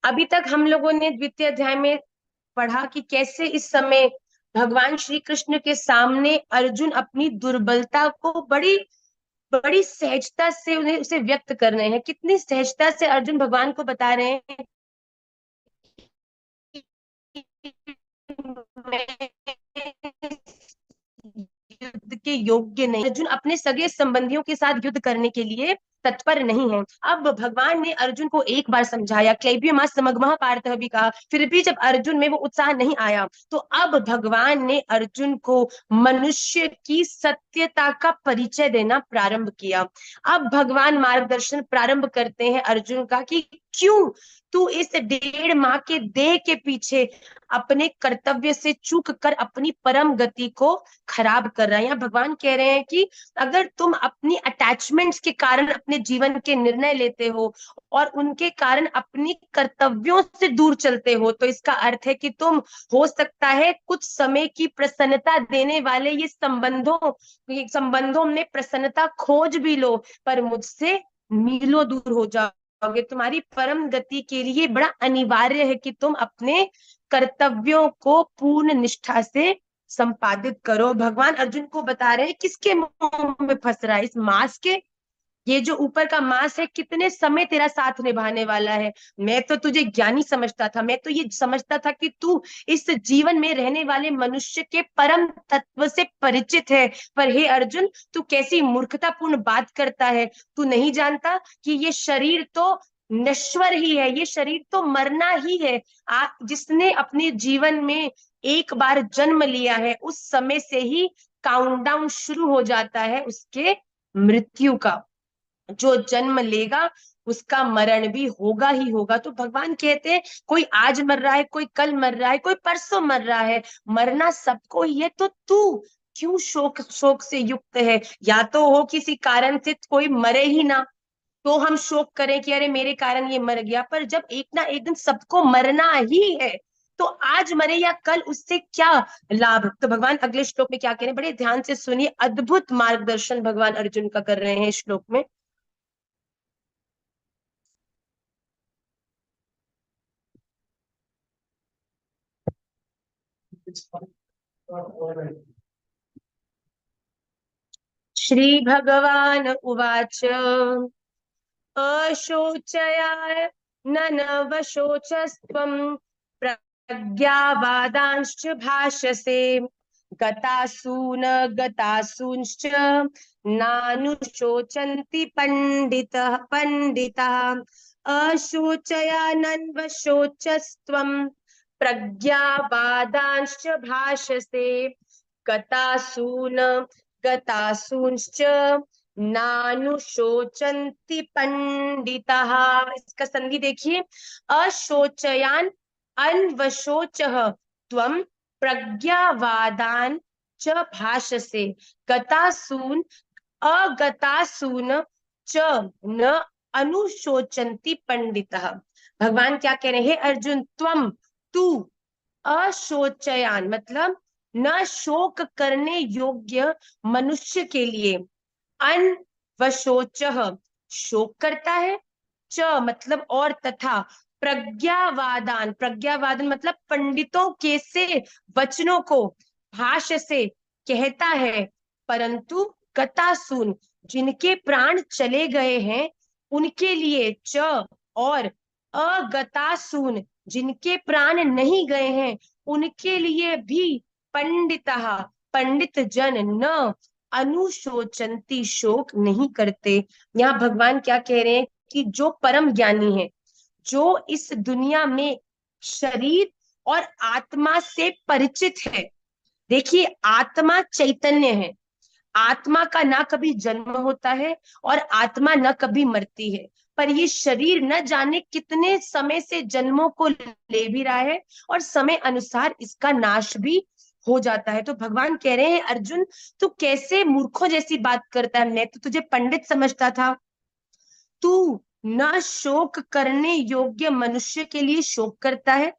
अभी तक हम लोगों ने द्वितीय अध्याय में पढ़ा कि कैसे इस समय भगवान श्री कृष्ण के सामने अर्जुन अपनी दुर्बलता को बड़ी बड़ी सहजता से उन्हें उसे व्यक्त कर रहे हैं। कितनी सहजता से अर्जुन भगवान को बता रहे हैं कि मैं युद्ध के योग्य नहीं। अर्जुन अपने सगे संबंधियों के साथ युद्ध करने के लिए तत्पर नहीं है। अब भगवान ने अर्जुन को एक बार समझाया, क्लैब्य मां समगमः पार्थः भी कहा, फिर भी जब अर्जुन में वो उत्साह नहीं आया, तो अब भगवान ने अर्जुन को मनुष्य की सत्यता का परिचय देना प्रारंभ किया। अब भगवान मार्गदर्शन प्रारंभ करते हैं अर्जुन का कि क्यों तू इस 1.5 माह के देह के पीछे अपने कर्तव्य से चूक कर अपनी परम गति को खराब कर रहा है। यहाँ भगवान कह रहे हैं कि अगर तुम अपनी अटैचमेंट्स के कारण अपने जीवन के निर्णय लेते हो और उनके कारण अपनी कर्तव्यों से दूर चलते हो, तो इसका अर्थ है कि तुम, हो सकता है कुछ समय की प्रसन्नता देने वाले ये संबंधों में प्रसन्नता खोज भी लो, पर मुझसे मीलों दूर हो जाओगे। तुम्हारी परम गति के लिए बड़ा अनिवार्य है कि तुम अपने कर्तव्यों को पूर्ण निष्ठा से संपादित करो। भगवान अर्जुन को बता रहे हैं किसके मुंह में फंस रहा है, इस मांस के। ये जो ऊपर का मांस है कितने समय तेरा साथ निभाने वाला है। मैं तो तुझे ज्ञानी समझता था, मैं तो ये समझता था कि तू इस जीवन में रहने वाले मनुष्य के परम तत्व से परिचित है। पर हे अर्जुन, तू कैसी मूर्खतापूर्ण बात करता है। तू नहीं जानता कि ये शरीर तो नश्वर ही है, ये शरीर तो मरना ही है। जिसने अपने जीवन में एक बार जन्म लिया है, उस समय से ही काउंटडाउन शुरू हो जाता है उसके मृत्यु का। जो जन्म लेगा उसका मरण भी होगा ही होगा। तो भगवान कहते हैं कोई आज मर रहा है, कोई कल मर रहा है, कोई परसों मर रहा है, मरना सबको ही है। तो तू क्यों शोक शोक से युक्त है। या तो हो किसी कारण से कोई मरे ही ना, तो हम शोक करें कि अरे मेरे कारण ये मर गया। पर जब एक ना एक दिन सबको मरना ही है, तो आज मरे या कल उससे क्या लाभ। तो भगवान अगले श्लोक में क्या कह रहे हैं, बड़े ध्यान से सुनिए। अद्भुत मार्गदर्शन भगवान अर्जुन का कर रहे हैं इस श्लोक में। श्री भगवान उवाच अशोचया ननवशोचस्त्वं प्रज्ञावादांश्च भाषसे गतासून गतासूंश्च नानुशोचन्ति पंडितः अशोचयानन्वशोचस्त्वं प्रज्ञावादांश्च भाषसे गतासून गतासूंश्च नानुशोचन्ति पंडितः। इसका संधि देखिए, अशोचयान अन्वशोचः त्वं प्रज्ञावादान च भाषसे गतासून अगतासून च न अनुशोचन्ति पंडितः। भगवान क्या कह रहे हैं, अर्जुन तुम, तू अशोचयान मतलब न शोक करने योग्य मनुष्य के लिए, अनवशोच शोक करता है, च मतलब और, तथा प्रज्ञावादान, प्रज्ञावादन मतलब पंडितों के से वचनों को भाष्य से कहता है, परंतु गतासून जिनके प्राण चले गए हैं उनके लिए, च और अगतासून जिनके प्राण नहीं गए हैं उनके लिए भी, पंडिता पंडित जन न अनुशोचंती शोक नहीं करते। यहाँ भगवान क्या कह रहे हैं कि जो परम ज्ञानी है, जो इस दुनिया में शरीर और आत्मा से परिचित है। देखिए, आत्मा चैतन्य है, आत्मा का ना कभी जन्म होता है और आत्मा न कभी मरती है। पर ये शरीर न जाने कितने समय से जन्मों को ले भी रहा है और समय अनुसार इसका नाश भी हो जाता है। तो भगवान कह रहे हैं अर्जुन, तू कैसे मूर्खों जैसी बात करता है। मैं तो तुझे पंडित समझता था। तू न शोक करने योग्य मनुष्य के लिए शोक करता है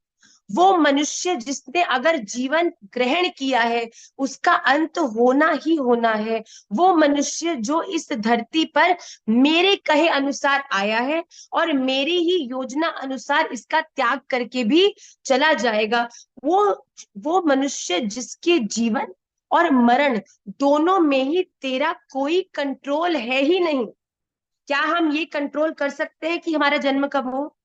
वो मनुष्य जिसने अगर जीवन ग्रहण किया है उसका अंत होना ही होना है। वो मनुष्य जो इस धरती पर मेरे कहे अनुसार आया है और मेरी ही योजना अनुसार इसका त्याग करके भी चला जाएगा, वो वो मनुष्य जिसके जीवन और मरण दोनों में ही तेरा कोई कंट्रोल है ही नहीं। क्या हम ये कंट्रोल कर सकते हैं कि हमारा जन्म कब हो?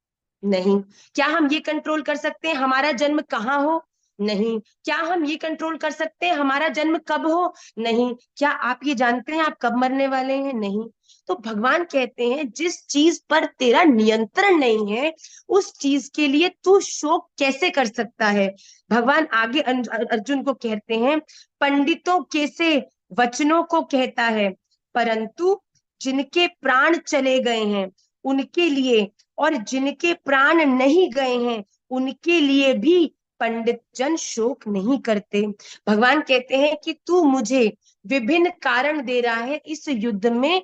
नहीं। क्या हम ये कंट्रोल कर सकते हैं हमारा जन्म कहाँ हो? नहीं। क्या हम ये कंट्रोल कर सकते हैं हमारा जन्म कब हो? नहीं। क्या आप ये जानते हैं आप कब मरने वाले हैं? नहीं। तो भगवान कहते हैं जिस चीज पर तेरा नियंत्रण नहीं है उस चीज के लिए तू शोक कैसे कर सकता है? भगवान आगे अर्जुन को कहते हैं, पंडितों के से वचनों को कहता है, परंतु जिनके प्राण चले गए हैं उनके लिए और जिनके प्राण नहीं गए हैं उनके लिए भी पंडित जन शोक नहीं करते। भगवान कहते हैं कि तू मुझे विभिन्न कारण दे रहा है इस युद्ध में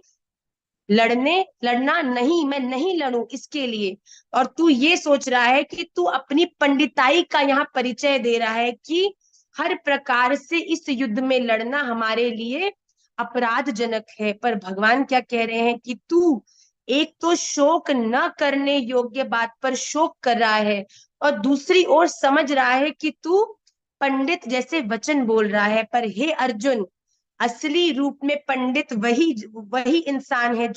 लड़ना नहीं, मैं नहीं लड़ूं इसके लिए, और तू ये सोच रहा है कि तू अपनी पंडिताई का यहाँ परिचय दे रहा है कि हर प्रकार से इस युद्ध में लड़ना हमारे लिए अपराधजनक है। पर भगवान क्या कह रहे हैं कि तू एक तो शोक न करने योग्य बात पर शोक कर रहा है और दूसरी ओर समझ रहा है कि तू पंडित जैसे वचन बोल रहा है। पर हे अर्जुन, असली रूप में पंडित वही वही इंसान है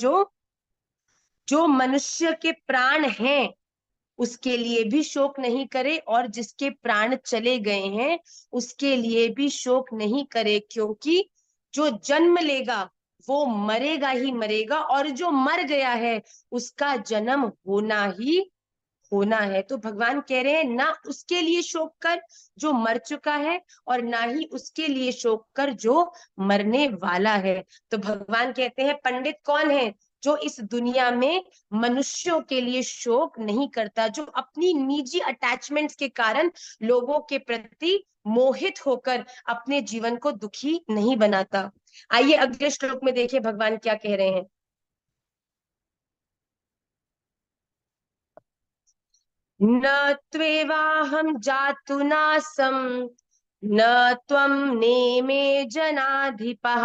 जो मनुष्य के प्राण हैं उसके लिए भी शोक नहीं करे और जिसके प्राण चले गए हैं उसके लिए भी शोक नहीं करे, क्योंकि जो जन्म लेगा वो मरेगा ही मरेगा और जो मर गया है उसका जन्म होना ही होना है। तो भगवान कह रहे हैं ना उसके लिए शोक कर जो मर चुका है और ना ही उसके लिए शोक कर जो मरने वाला है। तो भगवान कहते हैं पंडित कौन है? जो इस दुनिया में मनुष्यों के लिए शोक नहीं करता, जो अपनी निजी अटैचमेंट्स के कारण लोगों के प्रति मोहित होकर अपने जीवन को दुखी नहीं बनाता। आइए अगले श्लोक में देखिए भगवान क्या कह रहे हैं। न त्वेवाहं जातु नासं न त्वं नेमे जनाधिपः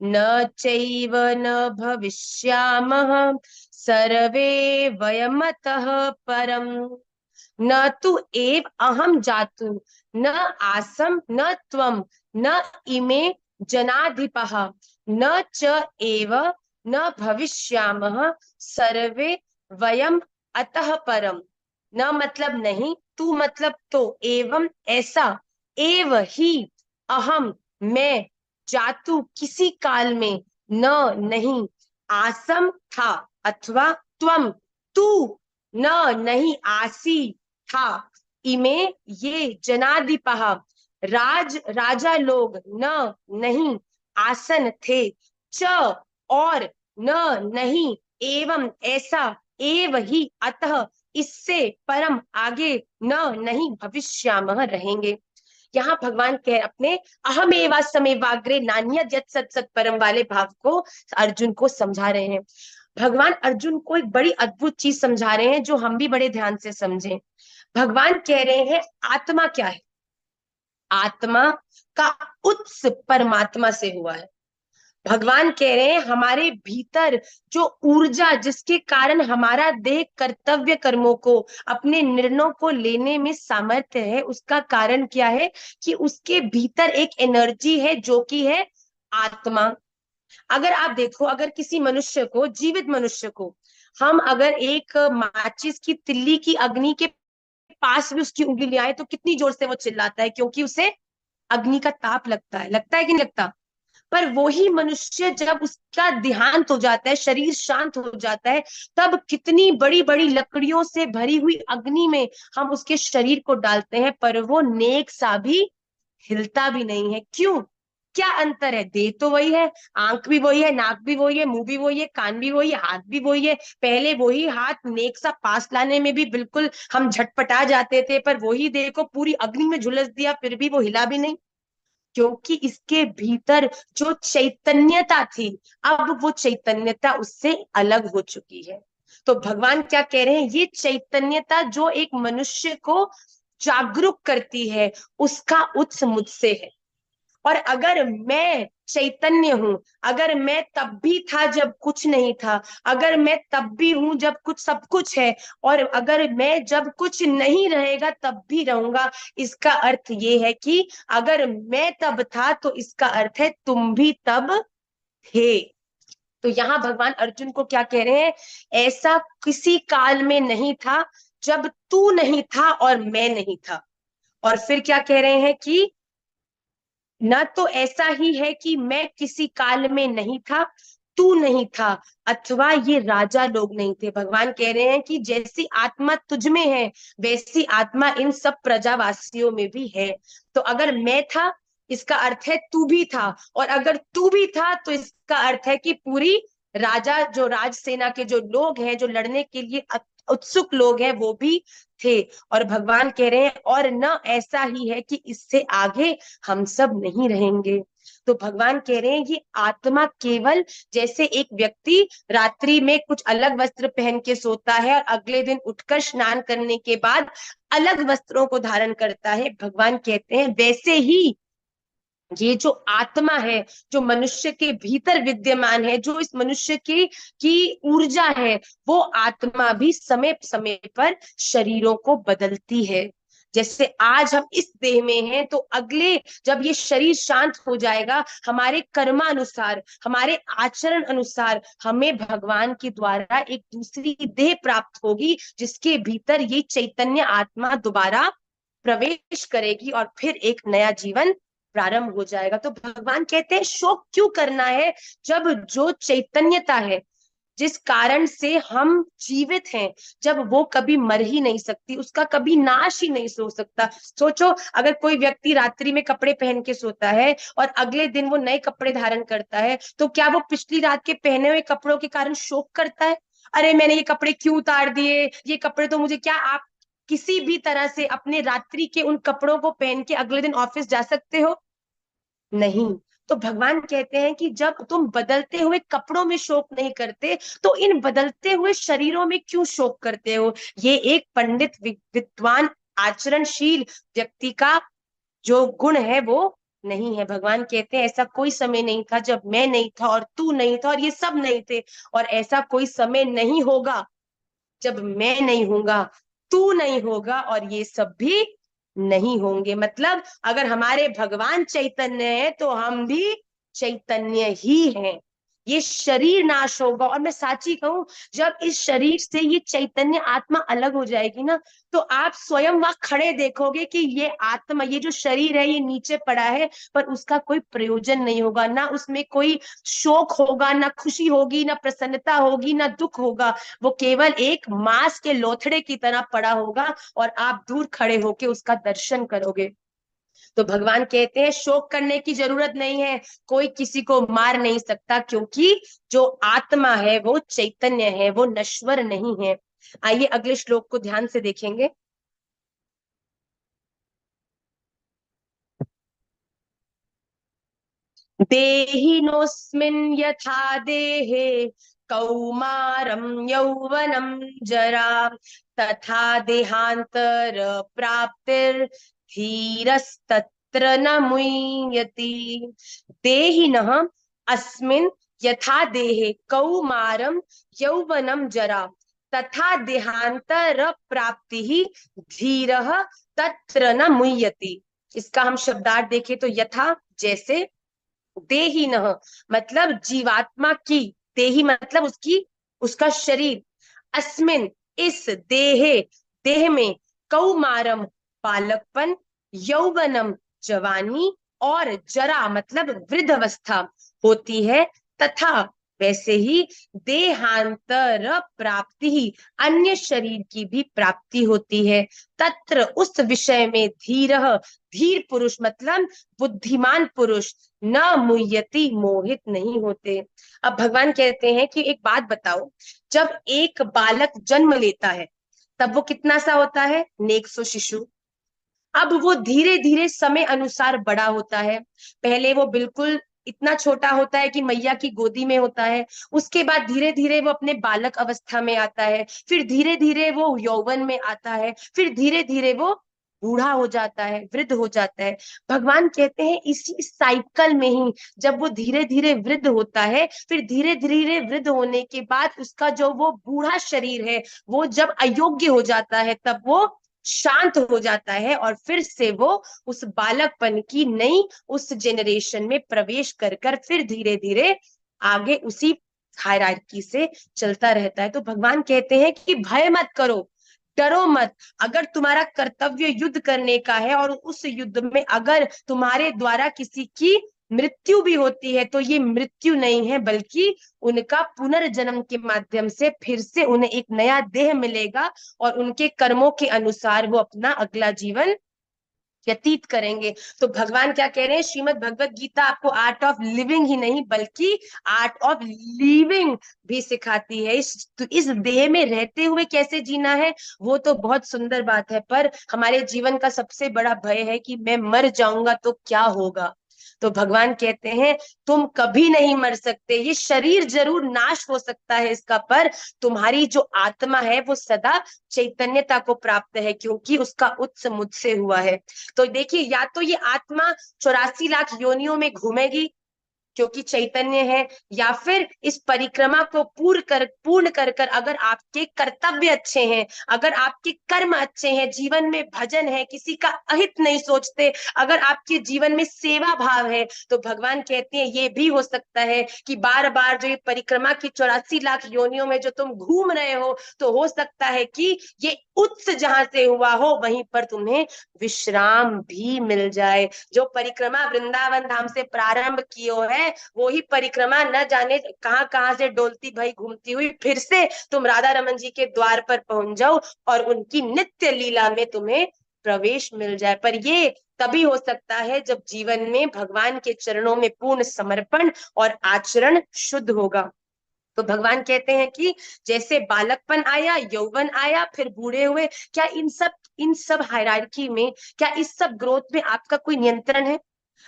न चैव न भविष्यामः सर्वे वयमतः परम्। न तु एव अहं जातु न आसम न त्वं न इमे जनाधिपः न च एव न भविष्यामः सर्वे वयम अतः परम। न मतलब नहीं, तू मतलब तो, एवं ऐसा, एव ही, अहम मैं, जातु किसी काल में, न नहीं, आसम था अथवा त्वम तू, न नहीं आसी था, इमे ये जनाधिपः राजा लोग, न नहीं आसन थे, च और न नहीं, एवं ऐसा, एव ही अतः इससे, परम आगे, न नहीं भविष्यामः रहेंगे। यहाँ भगवान कह अपने अहमेवा समेवाग्रे नान्यत् यत् सत् सत् परम वाले भाव को अर्जुन को समझा रहे हैं। भगवान अर्जुन को एक बड़ी अद्भुत चीज समझा रहे हैं जो हम भी बड़े ध्यान से समझें। भगवान कह रहे हैं आत्मा क्या है? आत्मा का उत्स परमात्मा से हुआ है। भगवान कह रहे हैं हमारे भीतर जो ऊर्जा जिसके कारण हमारा देह कर्तव्य कर्मों को, अपने निर्णयों को लेने में सामर्थ्य है, उसका कारण क्या है? कि उसके भीतर एक एनर्जी है जो कि है आत्मा। अगर आप देखो, अगर किसी मनुष्य को, जीवित मनुष्य को, हम अगर एक माचिस की तिल्ली की अग्नि के पास भी उसकी उंगली ले आए तो कितनी जोर से वो चिल्लाता है, क्योंकि उसे अग्नि का ताप लगता है कि नहीं लगता? पर वही मनुष्य जब उसका देहांत हो जाता है, शरीर शांत हो जाता है, तब कितनी बड़ी बड़ी लकड़ियों से भरी हुई अग्नि में हम उसके शरीर को डालते हैं पर वो नेक सा भी हिलता भी नहीं है। क्यों? क्या अंतर है? देह तो वही है, आंख भी वही है, नाक भी वही है, मुंह भी वही है, कान भी वही है, हाथ भी वही है। पहले वही हाथ नेक सा पास लाने में भी बिल्कुल हम झटपटा जाते थे, पर वही देह को पूरी अग्नि में झुलस दिया फिर भी वो हिला भी नहीं, क्योंकि इसके भीतर जो चैतन्यता थी अब वो चैतन्यता उससे अलग हो चुकी है। तो भगवान क्या कह रहे हैं? ये चैतन्यता जो एक मनुष्य को जागरूक करती है, उसका उत्स मुझसे है। और अगर मैं चैतन्य हूं, अगर मैं तब भी था जब कुछ नहीं था, अगर मैं तब भी हूं जब कुछ सब कुछ है, और अगर मैं जब कुछ नहीं रहेगा तब भी रहूंगा, इसका अर्थ ये है कि अगर मैं तब था तो इसका अर्थ है तुम भी तब थे। तो यहाँ भगवान अर्जुन को क्या कह रहे हैं, ऐसा किसी काल में नहीं था जब तू नहीं था और मैं नहीं था। और फिर क्या कह रहे हैं कि न तो ऐसा ही है कि मैं किसी काल में नहीं था, तू नहीं था, अथवा ये राजा लोग नहीं थे। भगवान कह रहे हैं कि जैसी आत्मा तुझ में है वैसी आत्मा इन सब प्रजावासियों में भी है। तो अगर मैं था, इसका अर्थ है तू भी था, और अगर तू भी था तो इसका अर्थ है कि पूरी राजा, जो राज सेना के जो लोग हैं, जो लड़ने के लिए उत्सुक लोग हैं, वो भी थे। और भगवान कह रहे हैं और न ऐसा ही है कि इससे आगे हम सब नहीं रहेंगे। तो भगवान कह रहे हैं ये आत्मा केवल, जैसे एक व्यक्ति रात्रि में कुछ अलग वस्त्र पहन के सोता है और अगले दिन उठकर स्नान करने के बाद अलग वस्त्रों को धारण करता है, भगवान कहते हैं वैसे ही ये जो आत्मा है, जो मनुष्य के भीतर विद्यमान है, जो इस मनुष्य की ऊर्जा है, वो आत्मा भी समय समय पर शरीरों को बदलती है। जैसे आज हम इस देह में हैं, तो अगले जब ये शरीर शांत हो जाएगा, हमारे कर्मानुसार, हमारे आचरण अनुसार हमें भगवान के द्वारा एक दूसरी देह प्राप्त होगी, जिसके भीतर ये चैतन्य आत्मा दोबारा प्रवेश करेगी और फिर एक नया जीवन प्रारंभ हो जाएगा। तो भगवान कहते हैं शोक क्यों करना है, जब जो चैतन्यता है, जिस कारण से हम जीवित हैं, जब वो कभी मर ही नहीं सकती, उसका कभी नाश ही नहीं हो सकता। सोचो, अगर कोई व्यक्ति रात्रि में कपड़े पहन के सोता है और अगले दिन वो नए कपड़े धारण करता है, तो क्या वो पिछली रात के पहने हुए कपड़ों के कारण शोक करता है, अरे मैंने ये कपड़े क्यों उतार दिए, ये कपड़े तो मुझे, क्या आप किसी भी तरह से अपने रात्रि के उन कपड़ों को पहन के अगले दिन ऑफिस जा सकते हो? नहीं। तो भगवान कहते हैं कि जब तुम बदलते हुए कपड़ों में शोक नहीं करते, तो इन बदलते हुए शरीरों में क्यों शोक करते हो? ये एक पंडित विद्वान आचरणशील व्यक्ति का जो गुण है वो नहीं है। भगवान कहते हैं ऐसा कोई समय नहीं था जब मैं नहीं था और तू नहीं था और ये सब नहीं थे, और ऐसा कोई समय नहीं होगा जब मैं नहीं हूंगा, तू नहीं होगा और ये सब भी नहीं होंगे। मतलब अगर हमारे भगवान चैतन्य है तो हम भी चैतन्य ही हैं। ये शरीर नाश होगा, और मैं साची कहूं, जब इस शरीर से ये चैतन्य आत्मा अलग हो जाएगी ना, तो आप स्वयं वहां खड़े देखोगे कि ये आत्मा, ये जो शरीर है, ये नीचे पड़ा है, पर उसका कोई प्रयोजन नहीं होगा, ना उसमें कोई शोक होगा, ना खुशी होगी, ना प्रसन्नता होगी, ना दुख होगा। वो केवल एक मांस के लोथड़े की तरह पड़ा होगा, और आप दूर खड़े होके उसका दर्शन करोगे। तो भगवान कहते हैं शोक करने की जरूरत नहीं है, कोई किसी को मार नहीं सकता, क्योंकि जो आत्मा है वो चैतन्य है, वो नश्वर नहीं है। आइए अगले श्लोक को ध्यान से देखेंगे। देहिनोऽस्मिन् यथा देहे कौमारं यौवनं जरा तथा देहांतर प्राप्तिर्धीरस्तत्र न मुह्यति। देहिनः अस्मिन् यथा देहे कौमारं यौवनं जरा तथा देहांतर प्राप्ति धीरः तत्र न मुह्यति। इसका हम शब्दार्थ देखें तो यथा जैसे, देही न मतलब जीवात्मा की, देही मतलब उसकी, उसका शरीर, अस्मिन इस देहे, देह में, कौमारम बालकपन, यौवनम जवानी, और जरा मतलब वृद्ध अवस्था होती है, तथा वैसे ही देहांतर प्राप्ति ही, अन्य शरीर की भी प्राप्ति होती है। तत्र उस विषय में धीर, धीर पुरुष मतलब बुद्धिमान पुरुष, न मुह्यति मोहित नहीं होते। अब भगवान कहते हैं कि एक बात बताओ, जब एक बालक जन्म लेता है तब वो कितना सा होता है, नेक सो शिशु। अब वो धीरे धीरे समय अनुसार बड़ा होता है। पहले वो बिल्कुल इतना छोटा होता है कि मैया की गोदी में होता है, उसके बाद धीरे धीरे वो अपने बालक अवस्था में आता है, फिर धीरे धीरे वो यौवन में आता है, फिर धीरे धीरे वो बूढ़ा हो जाता है, वृद्ध हो जाता है। भगवान कहते हैं इसी साइकिल में ही जब वो धीरे धीरे वृद्ध होता है, फिर धीरे धीरे वृद्ध होने के बाद उसका जो वो बूढ़ा शरीर है वो जब अयोग्य हो जाता है, तब वो शांत हो जाता है और फिर से वो उस बालकपन की नई उस जेनरेशन में प्रवेश कर कर फिर धीरे धीरे आगे उसी हायरार्की से चलता रहता है। तो भगवान कहते हैं कि भय मत करो, डरो मत। अगर तुम्हारा कर्तव्य युद्ध करने का है और उस युद्ध में अगर तुम्हारे द्वारा किसी की मृत्यु भी होती है, तो ये मृत्यु नहीं है, बल्कि उनका पुनर्जन्म के माध्यम से फिर से उन्हें एक नया देह मिलेगा और उनके कर्मों के अनुसार वो अपना अगला जीवन व्यतीत करेंगे। तो भगवान क्या कह रहे हैं, श्रीमद् भगवत गीता आपको आर्ट ऑफ लिविंग ही नहीं बल्कि आर्ट ऑफ लीविंग भी सिखाती है। इस देह में रहते हुए कैसे जीना है वो तो बहुत सुंदर बात है, पर हमारे जीवन का सबसे बड़ा भय है कि मैं मर जाऊंगा तो क्या होगा। तो भगवान कहते हैं तुम कभी नहीं मर सकते, ये शरीर जरूर नाश हो सकता है इसका, पर तुम्हारी जो आत्मा है वो सदा चैतन्यता को प्राप्त है, क्योंकि उसका उत्स मुझसे हुआ है। तो देखिए, या तो ये आत्मा 84 लाख योनियों में घूमेगी क्योंकि चैतन्य है, या फिर इस परिक्रमा को पूर्ण कर अगर आपके कर्तव्य अच्छे हैं, अगर आपके कर्म अच्छे हैं, जीवन में भजन है, किसी का अहित नहीं सोचते, अगर आपके जीवन में सेवा भाव है, तो भगवान कहते हैं ये भी हो सकता है कि बार बार जो ये परिक्रमा की 84 लाख योनियों में जो तुम घूम रहे हो, तो हो सकता है कि ये उत्स जहां से हुआ हो वहीं पर तुम्हें विश्राम भी मिल जाए। जो परिक्रमा वृंदावन धाम से प्रारंभ कियो है, वो ही परिक्रमा न जाने कहां कहां से डोलती भई घूमती हुई फिर से तुम राधा रमन जी के द्वार पर पहुंच जाओ और उनकी नित्य लीला में तुम्हें प्रवेश मिल जाए। पर ये तभी हो सकता है जब जीवन में भगवान के चरणों में पूर्ण समर्पण और आचरण शुद्ध होगा। तो भगवान कहते हैं कि जैसे बालकपन आया, यौवन आया, फिर बूढ़े हुए, क्या इन सब हायरार्की में, क्या इस सब ग्रोथ में आपका कोई नियंत्रण है?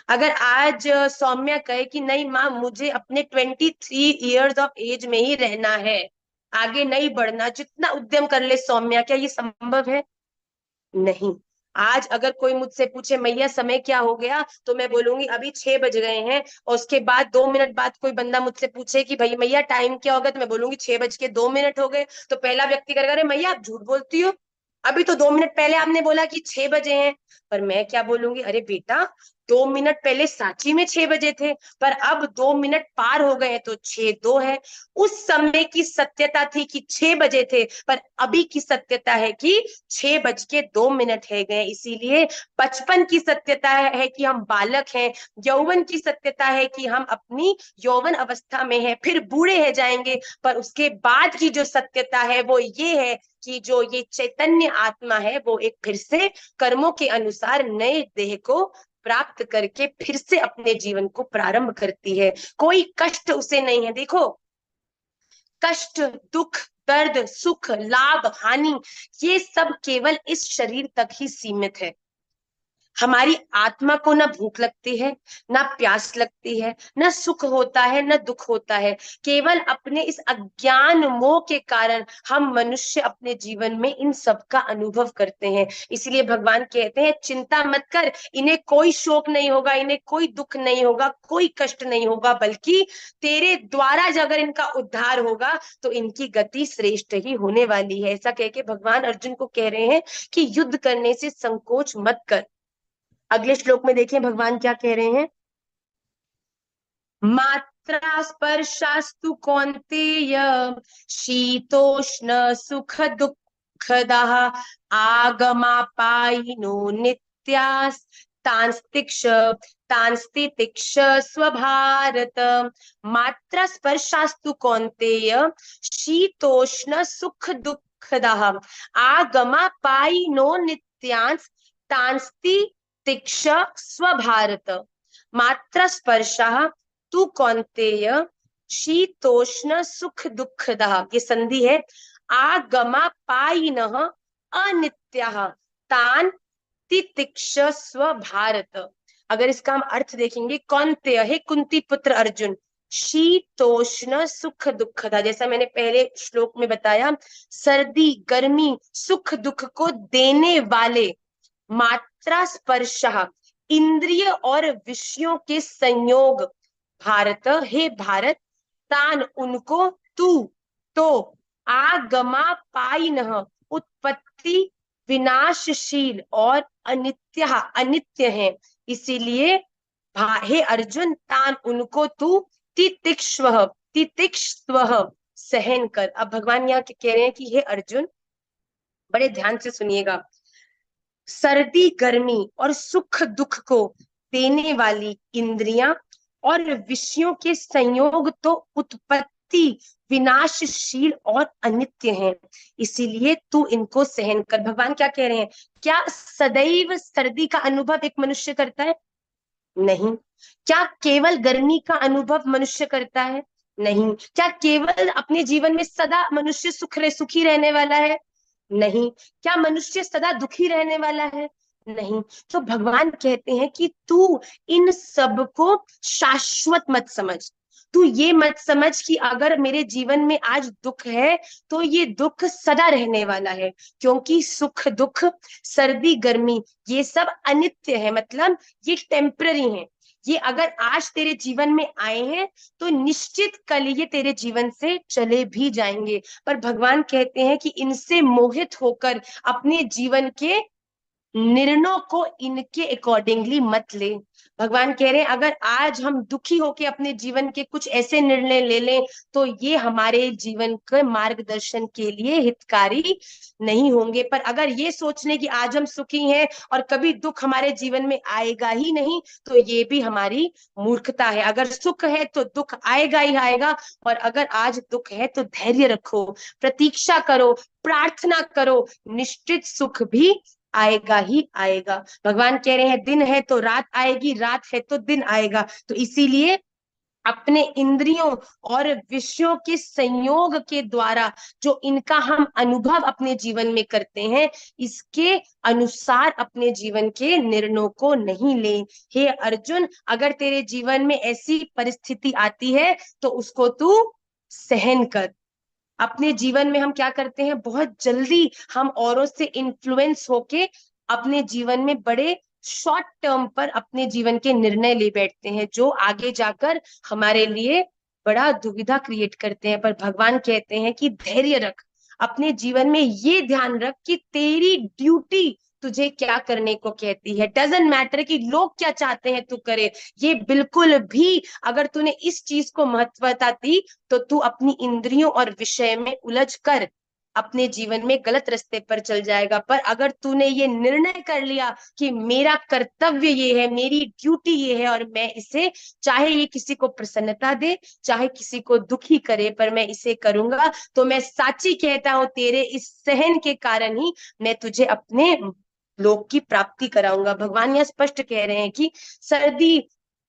अगर आज सौम्या कहे कि नहीं माँ, मुझे अपने 23 इयर्स ऑफ एज में ही रहना है, आगे नहीं बढ़ना, जितना उद्यम कर ले सौम्या, क्या ये संभव है? नहीं। आज अगर कोई मुझसे पूछे मैया समय क्या हो गया, तो मैं बोलूंगी अभी 6 बज गए हैं, और उसके बाद 2 मिनट बाद कोई बंदा मुझसे पूछे कि भाई मैया टाइम क्या होगा, तो मैं बोलूंगी 6 बज के 2 मिनट हो गए। तो पहला व्यक्ति करेगा अरे मैया आप झूठ बोलती हो, अभी तो 2 मिनट पहले आपने बोला कि 6 बजे हैं। पर मैं क्या बोलूंगी, अरे बेटा 2 मिनट पहले सांची में 6 बजे थे, पर अब 2 मिनट पार हो गए तो 6:02 है। उस समय की सत्यता थी कि 6 बजे थे, पर अभी की सत्यता है कि 6 बज के 2 मिनट है गए। इसीलिए बचपन की सत्यता है कि हम बालक हैं, यौवन की सत्यता है कि हम अपनी यौवन अवस्था में हैं, फिर बूढ़े है जाएंगे, पर उसके बाद की जो सत्यता है वो ये है कि जो ये चैतन्य आत्मा है वो एक फिर से कर्मों के अनुसार नए देह को प्राप्त करके फिर से अपने जीवन को प्रारंभ करती है। कोई कष्ट उसे नहीं है। देखो, कष्ट, दुख, दर्द, सुख, लाभ, हानि, ये सब केवल इस शरीर तक ही सीमित है। हमारी आत्मा को ना भूख लगती है, ना प्यास लगती है, ना सुख होता है, ना दुख होता है। केवल अपने इस अज्ञान मोह के कारण हम मनुष्य अपने जीवन में इन सब का अनुभव करते हैं। इसलिए भगवान कहते हैं चिंता मत कर, इन्हें कोई शोक नहीं होगा, इन्हें कोई दुख नहीं होगा, कोई कष्ट नहीं होगा, बल्कि तेरे द्वारा अगर इनका उद्धार होगा तो इनकी गति श्रेष्ठ ही होने वाली है। ऐसा कह के भगवान अर्जुन को कह रहे हैं कि युद्ध करने से संकोच मत कर। अगले श्लोक में देखिए भगवान क्या कह रहे हैं, मात्रा स्पर्शास्तु कौन्तेय शीतोष्ण सुख दुःखदाः आगमापायिनो नित्यास् तांस्तिक्ष तांस्तितिक्ष स्वभारत। मात्रा स्पर्शास्तु कौन्तेय शीतोष्ण सुख दुःखदाः आगमापायिनो नित्यास् तांस्ति तिक्ष स्वभारत। मात्र स्पर्शः तू कौन्तेय शीतोष्ण सुख दुःखदः, ये संधि है, आगमा पायिनः अनित्याः तान तितिक्ष स्व भारत। अगर इसका हम अर्थ देखेंगे, कौन्तेय है कुंती पुत्र अर्जुन, शीतोष्ण सुख दुःखदा, जैसा मैंने पहले श्लोक में बताया, सर्दी गर्मी सुख दुख को देने वाले मात्रा स्पर्शः, इंद्रिय और विषयों के संयोग, भारत हे भारत, तान उनको, तू तो, आगमा पाइनः, उत्पत्ति विनाशशील और अनित्य अनित्य है, इसीलिए हे अर्जुन, तान उनको तू तितिक्ष्व तितिक्ष्व सहन कर। अब भगवान यहाँ कह रहे हैं कि हे अर्जुन, बड़े ध्यान से सुनिएगा, सर्दी गर्मी और सुख दुख को देने वाली इंद्रियां और विषयों के संयोग तो उत्पत्ति विनाशशील और अनित्य हैं, इसीलिए तू इनको सहन कर। भगवान क्या कह रहे हैं? क्या सदैव सर्दी का अनुभव एक मनुष्य करता है? नहीं। क्या केवल गर्मी का अनुभव मनुष्य करता है? नहीं। क्या केवल अपने जीवन में सदा मनुष्य सुखी रहने वाला है? नहीं। क्या मनुष्य सदा दुखी रहने वाला है? नहीं। तो भगवान कहते हैं कि तू इन सब को शाश्वत मत समझ। तू ये मत समझ कि अगर मेरे जीवन में आज दुख है तो ये दुख सदा रहने वाला है, क्योंकि सुख दुख सर्दी गर्मी ये सब अनित्य है, मतलब ये टेम्पररी है। ये अगर आज तेरे जीवन में आए हैं तो निश्चित कल ये तेरे जीवन से चले भी जाएंगे। पर भगवान कहते हैं कि इनसे मोहित होकर अपने जीवन के निर्णयों को इनके अकॉर्डिंगली मत ले। भगवान कह रहे हैं अगर आज हम दुखी होके अपने जीवन के कुछ ऐसे निर्णय ले लें तो ये हमारे जीवन के मार्गदर्शन के लिए हितकारी नहीं होंगे। पर अगर ये सोच लें कि आज हम सुखी हैं और कभी दुख हमारे जीवन में आएगा ही नहीं, तो ये भी हमारी मूर्खता है। अगर सुख है तो दुख आएगा ही आएगा, और अगर आज दुख है तो धैर्य रखो, प्रतीक्षा करो, प्रार्थना करो, निश्चित सुख भी आएगा ही आएगा। भगवान कह रहे हैं दिन है तो रात आएगी, रात है तो दिन आएगा। तो इसीलिए अपने इंद्रियों और विषयों के संयोग के द्वारा जो इनका हम अनुभव अपने जीवन में करते हैं, इसके अनुसार अपने जीवन के निर्णयों को नहीं ले। हे अर्जुन, अगर तेरे जीवन में ऐसी परिस्थिति आती है तो उसको तू सहन कर। अपने जीवन में हम क्या करते हैं, बहुत जल्दी हम औरों से इन्फ्लुएंस होके अपने जीवन में बड़े शॉर्ट टर्म पर अपने जीवन के निर्णय ले बैठते हैं, जो आगे जाकर हमारे लिए बड़ा दुविधा क्रिएट करते हैं। पर भगवान कहते हैं कि धैर्य रख, अपने जीवन में ये ध्यान रख कि तेरी ड्यूटी तुझे क्या करने को कहती है। डजेंट मैटर कि लोग क्या चाहते हैं तू करे, ये बिल्कुल भी, अगर तूने इस चीज को महत्वता दी तो तू अपनी इंद्रियों और विषय में उलझ कर अपने जीवन में गलत रास्ते पर चल जाएगा। पर अगर तूने ये निर्णय कर लिया कि मेरा कर्तव्य ये है, मेरी ड्यूटी ये है, और मैं इसे, चाहे ये किसी को प्रसन्नता दे, चाहे किसी को दुखी करे, पर मैं इसे करूंगा, तो मैं साची कहता हूं तेरे इस सहन के कारण ही मैं तुझे अपने लोक की प्राप्ति कराऊंगा। भगवान यह स्पष्ट कह रहे हैं कि सर्दी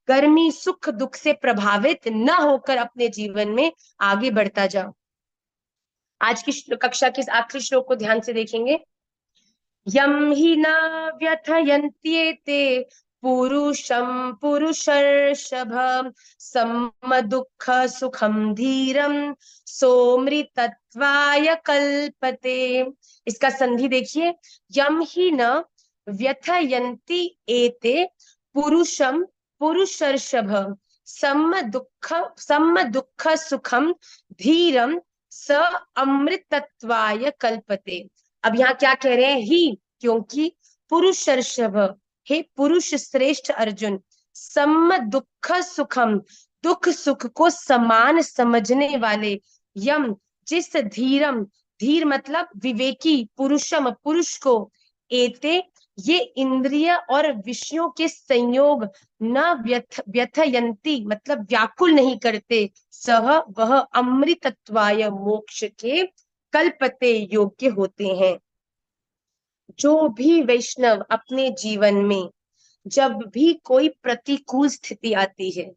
गर्मी सुख दुख से प्रभावित न होकर अपने जीवन में आगे बढ़ता जाओ। आज की कक्षा के आखिरी श्लोक को ध्यान से देखेंगे। यम ही न व्यथयन्त्येते पुरुषम पुरुषर्षभ, सम दुख सुखम धीरम सोमृतत्वाय कल्पते। इसका संधि देखिए, यम ही न व्यथयन्ति एते पुरुषम पुरुषर्षभ, सम दुख सुखम धीरम स अमृतत्वाय कल्पते। अब यहाँ क्या कह रहे हैं? ही, क्योंकि पुरुषर्षभ, हे पुरुष श्रेष्ठ अर्जुन, सम दुख सुखम, दुख सुख को समान समझने वाले, यम जिस धीरम, धीर मतलब विवेकी, पुरुषम पुरुष को, एते ये इंद्रिय और विषयों के संयोग न व्यथयंती मतलब व्याकुल नहीं करते, सह वह अमृतत्वाय मोक्ष के कल्पते योग्य होते हैं। जो भी वैष्णव अपने जीवन में जब भी कोई प्रतिकूल स्थिति आती है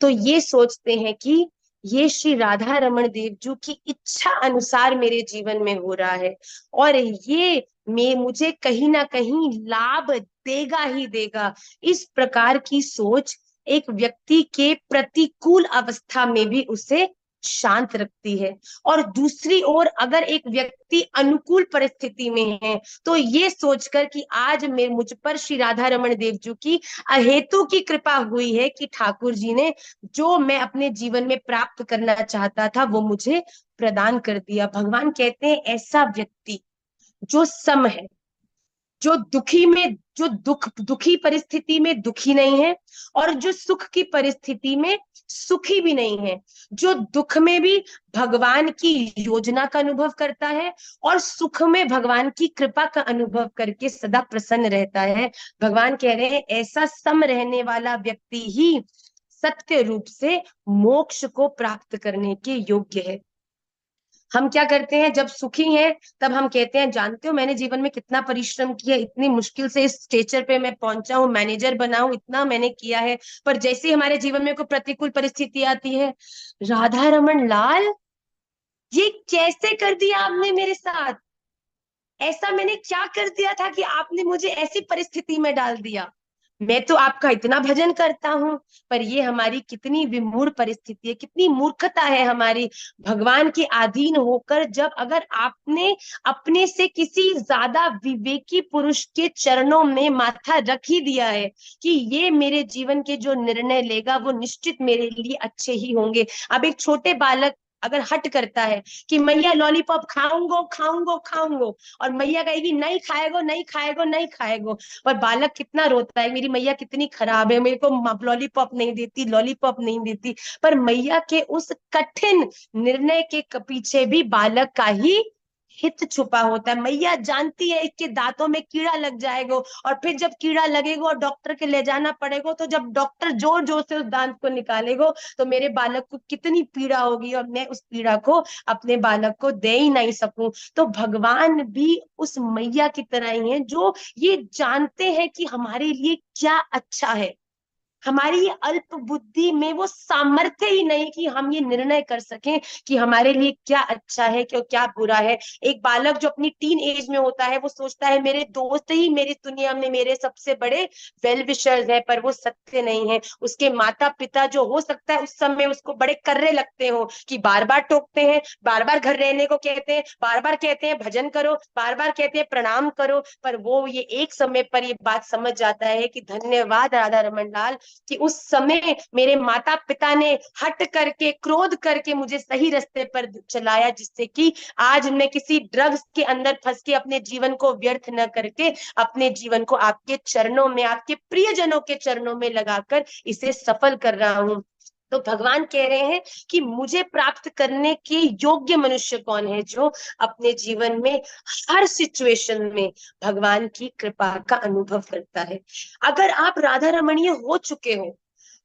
तो ये सोचते हैं कि ये श्री राधा रमन देव जी की इच्छा अनुसार मेरे जीवन में हो रहा है, और ये मुझे कहीं ना कहीं लाभ देगा ही देगा। इस प्रकार की सोच एक व्यक्ति के प्रतिकूल अवस्था में भी उसे शांत रखती है। और दूसरी ओर अगर एक व्यक्ति अनुकूल परिस्थिति में है, तो ये सोचकर कि आज मुझ पर श्री राधा रमन देव जी की अहेतु की कृपा हुई है कि ठाकुर जी ने जो मैं अपने जीवन में प्राप्त करना चाहता था वो मुझे प्रदान कर दिया। भगवान कहते हैं ऐसा व्यक्ति जो सम है, जो दुखी में जो दुखी परिस्थिति में दुखी नहीं है, और जो सुख की परिस्थिति में सुखी भी नहीं है, जो दुख में भी भगवान की योजना का अनुभव करता है और सुख में भगवान की कृपा का अनुभव करके सदा प्रसन्न रहता है। भगवान कह रहे हैं ऐसा सम रहने वाला व्यक्ति ही सत्य रूप से मोक्ष को प्राप्त करने के योग्य है। हम क्या करते हैं जब सुखी हैं, तब हम कहते हैं जानते हो मैंने जीवन में कितना परिश्रम किया, इतनी मुश्किल से इस स्टेचर पे मैं पहुंचा हूँ, मैनेजर बना हूं, इतना मैंने किया है। पर जैसे ही हमारे जीवन में कोई प्रतिकूल परिस्थिति आती है, राधा रमन लाल ये कैसे कर दिया आपने मेरे साथ, ऐसा मैंने क्या कर दिया था कि आपने मुझे ऐसी परिस्थिति में डाल दिया। मैं तो आपका इतना भजन करता हूँ, पर ये हमारी कितनी विमूढ़ परिस्थिति है, कितनी मूर्खता है हमारी, भगवान के अधीन होकर जब अगर आपने अपने से किसी ज्यादा विवेकी पुरुष के चरणों में माथा रख ही दिया है कि ये मेरे जीवन के जो निर्णय लेगा वो निश्चित मेरे लिए अच्छे ही होंगे। अब एक छोटे बालक अगर हट करता है कि मैया लॉलीपॉप खाऊंगो खाऊंगो खाऊंगो, और मैया कहेगी नहीं खाएगो नहीं खाएगो नहीं खाएगो, और बालक कितना रोता है मेरी मैया कितनी खराब है, मेरे को लॉलीपॉप नहीं देती, लॉलीपॉप नहीं देती। पर मैया के उस कठिन निर्णय के पीछे भी बालक का ही हित छुपा होता है। मैया जानती है इसके दांतों में कीड़ा लग जाएगा, और फिर जब कीड़ा लगेगा और डॉक्टर के ले जाना पड़ेगा, तो जब डॉक्टर जोर जोर से उस दांत को निकालेगा तो मेरे बालक को कितनी पीड़ा होगी, और मैं उस पीड़ा को अपने बालक को दे ही नहीं सकूं। तो भगवान भी उस मैया की तरह ही है जो ये जानते हैं कि हमारे लिए क्या अच्छा है। हमारी ये अल्प बुद्धि में वो सामर्थ्य ही नहीं कि हम ये निर्णय कर सकें कि हमारे लिए क्या अच्छा है क्यों क्या बुरा है। एक बालक जो अपनी टीन एज में होता है वो सोचता है मेरे दोस्त ही मेरी दुनिया में मेरे सबसे बड़े वेल विशर्स है, पर वो सत्य नहीं है। उसके माता पिता जो हो सकता है उस समय उसको बड़े कर्रे लगते हो कि बार बार टोकते हैं, बार बार घर रहने को कहते हैं, बार बार कहते हैं भजन करो, बार बार कहते हैं प्रणाम करो, पर वो ये एक समय पर ये बात समझ जाता है कि धन्यवाद राधा रमन लाल कि उस समय मेरे माता पिता ने हट करके क्रोध करके मुझे सही रास्ते पर चलाया, जिससे कि आज मैं किसी ड्रग्स के अंदर फंस के अपने जीवन को व्यर्थ न करके अपने जीवन को आपके चरणों में आपके प्रियजनों के चरणों में लगाकर इसे सफल कर रहा हूं। तो भगवान कह रहे हैं कि मुझे प्राप्त करने के योग्य मनुष्य कौन है, जो अपने जीवन में हर सिचुएशन में भगवान की कृपा का अनुभव करता है। अगर आप राधा रमणीय हो चुके हो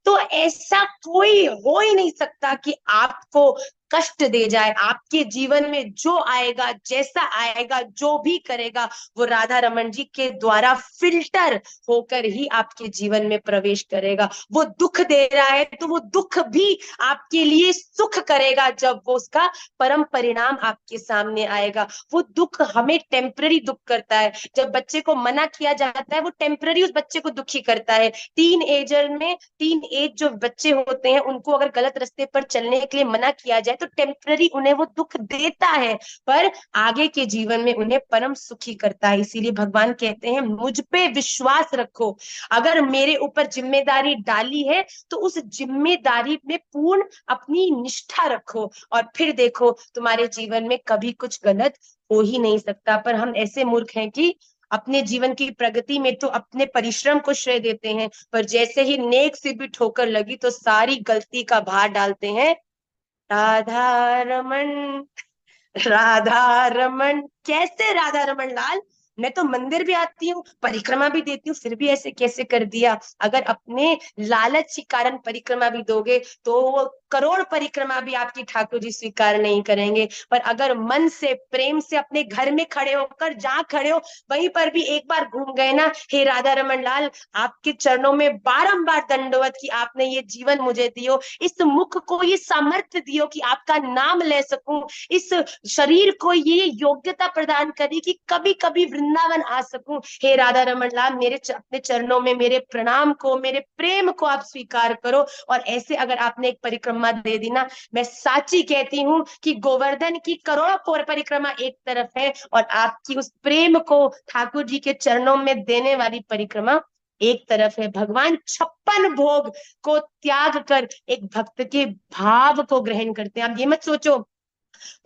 तो ऐसा कोई हो ही नहीं सकता कि आपको कष्ट दे जाए। आपके जीवन में जो आएगा जैसा आएगा जो भी करेगा वो राधा रमन जी के द्वारा फिल्टर होकर ही आपके जीवन में प्रवेश करेगा। वो दुख दे रहा है तो वो दुख भी आपके लिए सुख करेगा जब वो उसका परम परिणाम आपके सामने आएगा। वो दुख हमें टेम्पररी दुख करता है, जब बच्चे को मना किया जाता है वो टेम्पररी उस बच्चे को दुखी करता है। टीन एज जो बच्चे होते हैं उनको अगर गलत रास्ते पर चलने के लिए मना किया जाए तो टेम्पररी उन्हें वो दुख देता है, पर आगे के जीवन में उन्हें परम सुखी करता है। इसीलिए भगवान कहते हैं मुझ पे विश्वास रखो, अगर मेरे ऊपर जिम्मेदारी डाली है तो उस जिम्मेदारी में पूर्ण अपनी निष्ठा रखो, और फिर देखो तुम्हारे जीवन में कभी कुछ गलत हो ही नहीं सकता। पर हम ऐसे मूर्ख हैं कि अपने जीवन की प्रगति में तो अपने परिश्रम को श्रेय देते हैं, पर जैसे ही नेक से भी ठोकर लगी तो सारी गलती का भार डालते हैं राधा रमन। राधा रमन कैसे राधा रमन लाल, मैं तो मंदिर भी आती हूँ परिक्रमा भी देती हूँ फिर भी ऐसे कैसे कर दिया। अगर अपने लालच के कारण परिक्रमा भी दोगे तो वो करोड़ परिक्रमा भी आपकी ठाकुर जी स्वीकार नहीं करेंगे, पर अगर मन से प्रेम से अपने घर में खड़े होकर जहाँ खड़े हो वहीं पर भी एक बार घूम गए ना, हे राधा रमन लाल आपके चरणों में बारंबार दंडवत कि आपने ये जीवन मुझे दियो, इस मुख को ये सामर्थ्य दियो कि आपका नाम ले सकूं, इस शरीर को ये योग्यता प्रदान करी कि कभी कभी वृंदावन आ सकूं। हे राधा रमन लाल मेरे अपने चरणों में मेरे प्रणाम को मेरे प्रेम को आप स्वीकार करो। और ऐसे अगर आपने एक परिक्रमा परिक्रमा दे दी ना, मैं साची कहती हूँ कि गोवर्धन की करोड़ों परिक्रमा एक तरफ है और आपकी उस प्रेम को ठाकुर जी के चरणों में देने वाली परिक्रमा एक तरफ है। भगवान 56 भोग को त्याग कर एक भक्त के भाव को ग्रहण करते हैं। आप ये मत सोचो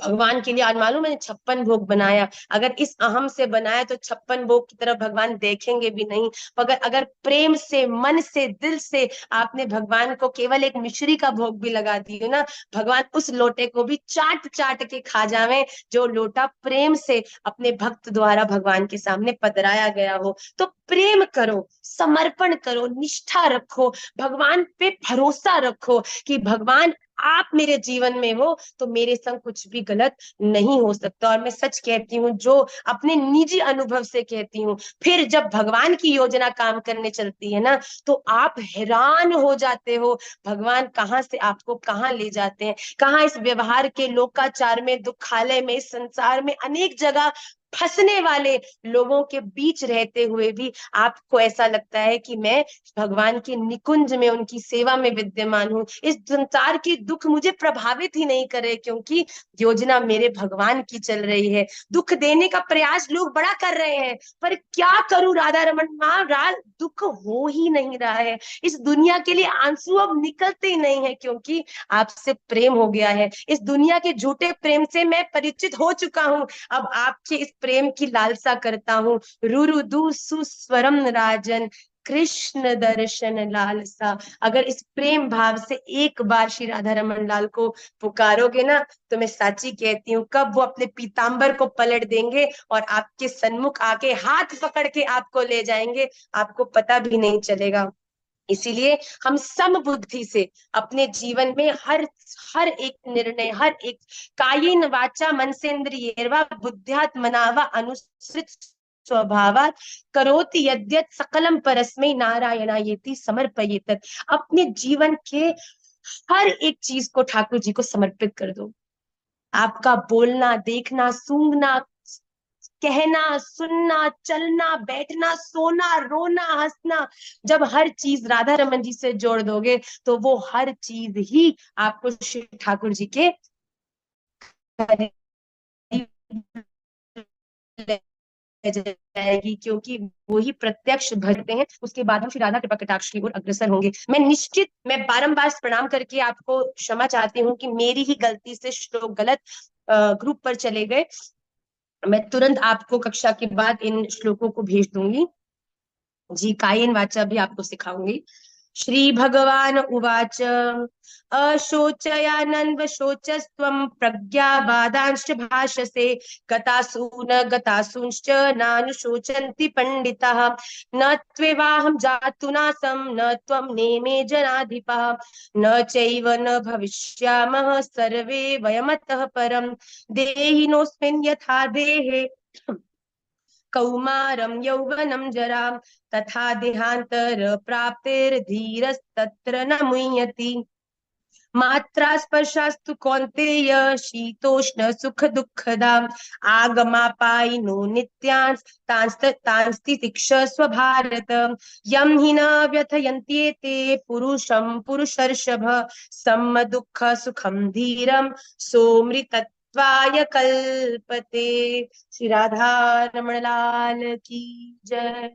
भगवान के लिए आज मालूम है 56 भोग बनाया, अगर इस अहम से बनाया तो 56 भोग की तरफ भगवान देखेंगे भी नहीं। मगर अगर प्रेम से, मन से, दिल से आपने भगवान को केवल एक मिश्री का भोग भी लगा दिए ना, भगवान उस लोटे को भी चाट चाट के खा जावे, जो लोटा प्रेम से अपने भक्त द्वारा भगवान के सामने पधराया गया हो। तो प्रेम करो, समर्पण करो, निष्ठा रखो, भगवान पे भरोसा रखो कि भगवान आप मेरे जीवन में हो तो मेरे संग कुछ भी गलत नहीं हो सकता। और मैं सच कहती हूँ, जो अपने निजी अनुभव से कहती हूँ, फिर जब भगवान की योजना काम करने चलती है ना, तो आप हैरान हो जाते हो भगवान कहाँ से आपको कहाँ ले जाते हैं। कहाँ इस व्यवहार के लोकाचार में, दुखालय में, इस संसार में अनेक जगह फंसने वाले लोगों के बीच रहते हुए भी आपको ऐसा लगता है कि मैं भगवान के निकुंज में, उनकी सेवा में विद्यमान हूँ। इस संसार की दुख मुझे प्रभावित ही नहीं करे, क्योंकि योजना मेरे भगवान की चल रही है। दुख देने का प्रयास लोग बड़ा कर रहे हैं, पर क्या करूं राधा रमन महाराज, दुख हो ही नहीं रहा है। इस दुनिया के लिए आंसू अब निकलते ही नहीं है, क्योंकि आपसे प्रेम हो गया है। इस दुनिया के झूठे प्रेम से मैं परिचित हो चुका हूँ, अब आपके इस प्रेम की लालसा करता हूँ। रुरुदु सुस्वरम राजन, कृष्ण दर्शन लालसा। अगर इस प्रेम भाव से एक बार श्री राधा रमन लाल को पुकारोगे ना, तो मैं साची कहती हूँ कब वो अपने पीतांबर को पलट देंगे और आपके सन्मुख आके हाथ पकड़ के आपको ले जाएंगे, आपको पता भी नहीं चलेगा। इसीलिए हम सम बुद्धि से अपने जीवन में हर हर एक निर्णय, हर एक कायेन वाचा मनसेन्द्रियैर्वा बुद्ध्यात्मना वा अनुसृत स्वभावात् करोति यद्यत् सकलम परस्मै नारायणायेति समर्पयेत। अपने जीवन के हर एक चीज को ठाकुर जी को समर्पित कर दो। आपका बोलना, देखना, सूंघना, कहना, सुनना, चलना, बैठना, सोना, रोना, हंसना, जब हर चीज राधा रमन जी से जोड़ दोगे तो वो हर चीज ही आपको श्री ठाकुर जी के जाएगी, क्योंकि वो ही प्रत्यक्ष भरते हैं। उसके बाद हम श्री राधा कृपा कटाक्ष की ओर अग्रसर होंगे। मैं बारंबार प्रणाम करके आपको क्षमा चाहती हूँ कि मेरी ही गलती से श्लोक गलत ग्रुप पर चले गए। मैं तुरंत आपको कक्षा के बाद इन श्लोकों को भेज दूंगी जी। कायेन वाचा भी आपको सिखाऊंगी। श्री भगवान उवाच अशोचयानन्व शोचस्त्वं प्रज्ञावादांश्च भाषसे गतासून गतासूंश्च नानुशोचन्ति पंडिताः न त्वेवाहं जातुनासं न त्वं नेमे जनाधिपः न चैव न भविष्यामः सर्वे वयमतः परं देहिनोऽस्मिन् यथा देहे कौमारं यौवनं जरा तथा देहांतर प्राप्तिर्धीरस्तत्र न मुह्यति मात्रा स्पर्शास्तु कौन्तेय शीतोष्ण सुख दुःखदा आगमापायिनो नित्यांस् तांस्ति तिक्षस्व भारत यं हि न व्यथयन्त्येते पुरुषं पुरुषर्षभ सम दुःख सुखम धीरम सोमृतत्वाय कल्पते। श्री राधा रमण लाल की जय।